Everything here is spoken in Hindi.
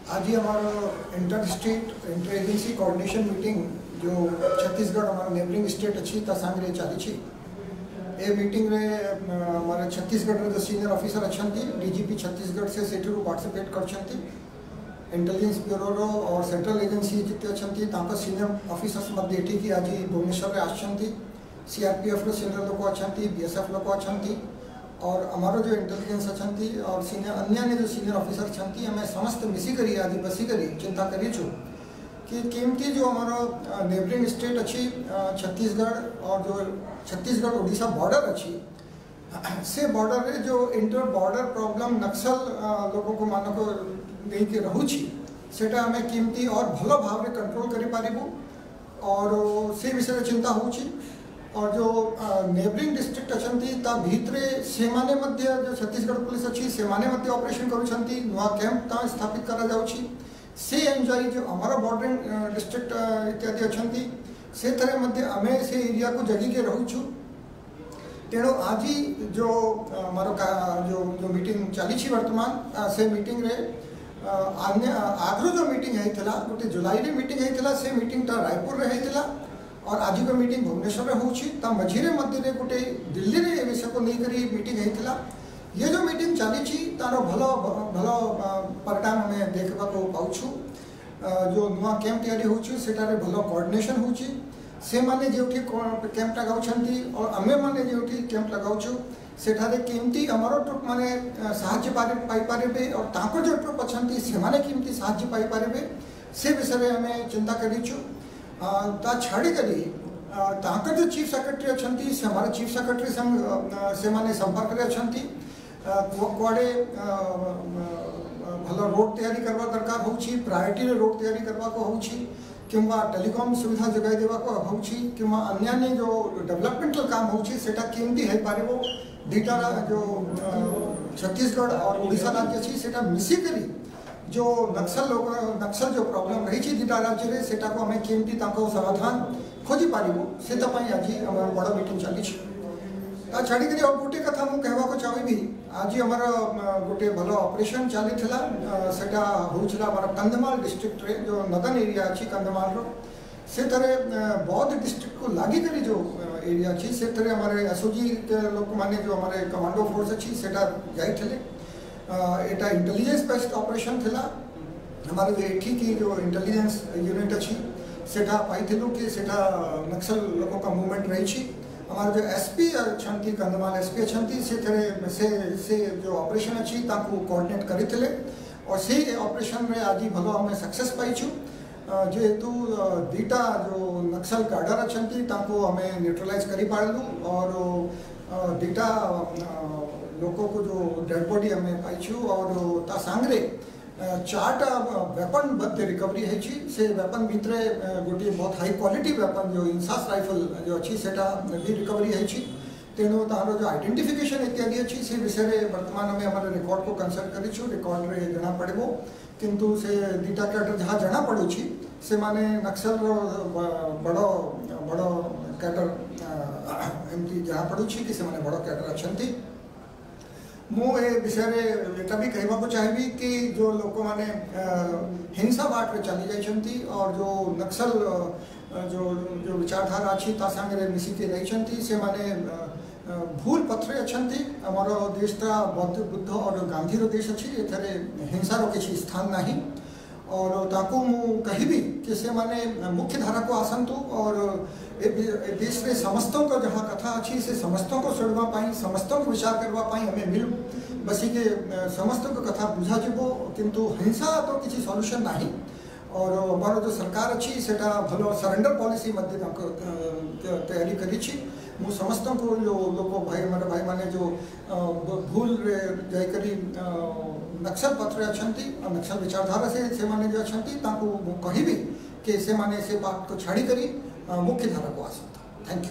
आज हमारा inter state inter agency coordination meeting जो छत्तीसगढ़ हमारा नेबरिंग स्टेट अच्छी सांगे चली ए मीटिंग रे हमारे छत्तीसगढ़ जो सीनियर ऑफिसर अच्छा डीजीपी छत्तीसगढ़ से सेठी पार्टिसिपेट कर इंटेलिजेंस ब्यूरो और सेंट्रल एजेंसी जिते अच्छा सीनियर ऑफिसर्स मध्य कि आज भुवनेश्वर आसछंती सीआरपीएफ सीनियर लोक अच्छा बीएसएफ लोक अच्छा और हमारो जो इंटेलिजेंस अच्छा और सीनियर अन्य जो सीनियर ऑफिसर अच्छा आम समस्त मिसिकी आज बसिकी चिंता करूँ कि केमती जो हमारा नेबरिंग स्टेट अच्छी छत्तीसगढ़ और जो छत्तीसगढ़ ओडिशा बॉर्डर अच्छी से बॉर्डर रे जो इंटर बॉर्डर प्रॉब्लम नक्सल लोगों को मानक नहीं कि रोची सेटा आम केमती और भल भाव में कंट्रोल करें और से विषय चिंता होची और जो नेबरिंग डिस्ट्रिक्ट अच्छा भितरे से मध्य जो छत्तीसगढ़ पुलिस अच्छी से मध्य ऑपरेशन करुँच नुआ कैंप स्थापित करा जाउछि से एनजॉय जो हमारा बॉर्डरिंग डिस्ट्रिक्ट इत्यादि अच्छा से तरह मध्य आम से एरिया को जगिके रोचु तेणु आज ही जो हमारा जो मीटिंग चली वर्तमान से मीटिंग रे आगु जो मीटिंग होता गोटे जुलाई रे मीटिंग होता से मीटिंग रायपुर रे होता और आज को मीटिंग भुवनेश्वर हो मझीरे मध्य गोटे दिल्ली रे विषय को लेकर मीटिंग होता ये जो मीटिंग चली तार भल भल परिणाम आम देखा पाऊँ जो नुआ कैंप तैयारी होटार भल कोऑर्डिनेशन होची से माने जो कैंप लगाउछंती और आमे माने जो कैंप लगाउछु सेठारे केमती हमारो ट्रुप माने साहाय्य पाई पारे और ताको जो ट्रुप अच्छी से माने केमती साहाय्य पाई पारे से विषय आम चिंता करूँ ता छाड़ी करी ताकर जो चीफ सेक्रेटरी अच्छा से हमारे चीफ सेक्रेटरी संग से माने संपर्क रे अच्छा कुआड़े भल रोड तैयारी करवा दरकार होची प्रायोरिटी रोड तैयारी करवा को होची किंवा टेलीकॉम सुविधा जगाई देवा को होची किंवा अन्य जो डेवलपमेंटल काम होची सेटा केमती है पारिबो दीटा जो छत्तीसगढ़ और ओडिशा राज्य अच्छी सेटा मिसिकरी जो नक्सल जो प्रॉब्लम रही दीटा राज्य रे सेटा को हमें केमती ताको समाधान खोजी पारिबो से तपई आज हमर बड़ मीटिंग चली छाड़ी कर और गोटे कथा मुझे कहवा चाहिए आज हमारा गोटे भल ऑपरेशन चली सेटा होता हमारा कंधमाल डिस्ट्रिक्ट रे जो नदन एरिया अच्छी कंधमाल से तरह बौद्ध डिस्ट्रिक्ट को लागिक जो एरिया अच्छी से तरह हमारे एसओजी के लोक माने जो हमारे कमांडो फोर्स अच्छी सेटा जाइए एटा इंटेलिजेंस बेस्ड ऑपरेशन थिला हमारे जो एठी की जो इंटेलिजेंस यूनिट अच्छी सेटा पाई कि सेटा नक्सल लोगों का मूवमेंट रही हमारे जो एसपी अच्छा कंधमाल एसपी अच्छा से जो ऑपरेशन अच्छी कोऑर्डिनेट करते और से ऑपरेशन में आज भलो हमें सक्सेस पाइछु जेहेतु दीटा जो नक्सल कैडर अच्छा हमें न्यूट्रलाइज कर पारू और दीटा लोगों को जो डेड बॉडी हमें पाइछु और ता सांगरे 4टा वेपन मध्य रिकवरी है से वेपन भितरे गोटे बहुत हाई क्वालिटी वेपन जो इंसास राइफल जो अच्छी सेटा भी रिकवरी है तेणु तार जो आइडेंटिफिकेशन इत्यादि अच्छी से विषय वर्तमान में हमारे रिकॉर्ड को कंसल्ट करूँ रिकॉर्ड रे जना पड़ो किंतु से दीटा कैडर जहाँ जना पड़ुची से माने नक्सल बड़ बड़ कैडर एमती जना पड़ुची कि से माने बड़ कैडर अच्छा मु ए विषय एटा भी कहवा चाहिए कि जो लोक मैंने हिंसा बाट में चली जाइछंती और जो नक्सल जो जो विचारधारा अच्छी सांगे मिसिके रही से माने भूल पथरे अच्छा आमर देशटा बुद्ध और गांधी रो देश अच्छी एथरे हिंसार किसी स्थान नहीं और ताकू मु कहबी कि से माने मुख्य धारा को आसतु और देश रे समस्तों का जहाँ कथा अच्छी से समस्तों को शुणवाई समस्तों को विचार करवाई हमें मिल बसिके समस्तों को कथा बुझा जीवो किंतु हिंसा तो किसी सॉल्यूशन नहीं और हमारा जो सरकार अच्छी सेटा भलो सरेंडर पॉलिसी मध्य तैयारी करी मु समस्तों को जो लोग भाई हमारे भाई माने जो भूल रे जाकरी नक्सल पथरे अच्छा नक्सल विचारधारा से माने जो अच्छा कहबी कि से माने से बात को छाड़ी करी मुख्य धारा को आसता। Thank you.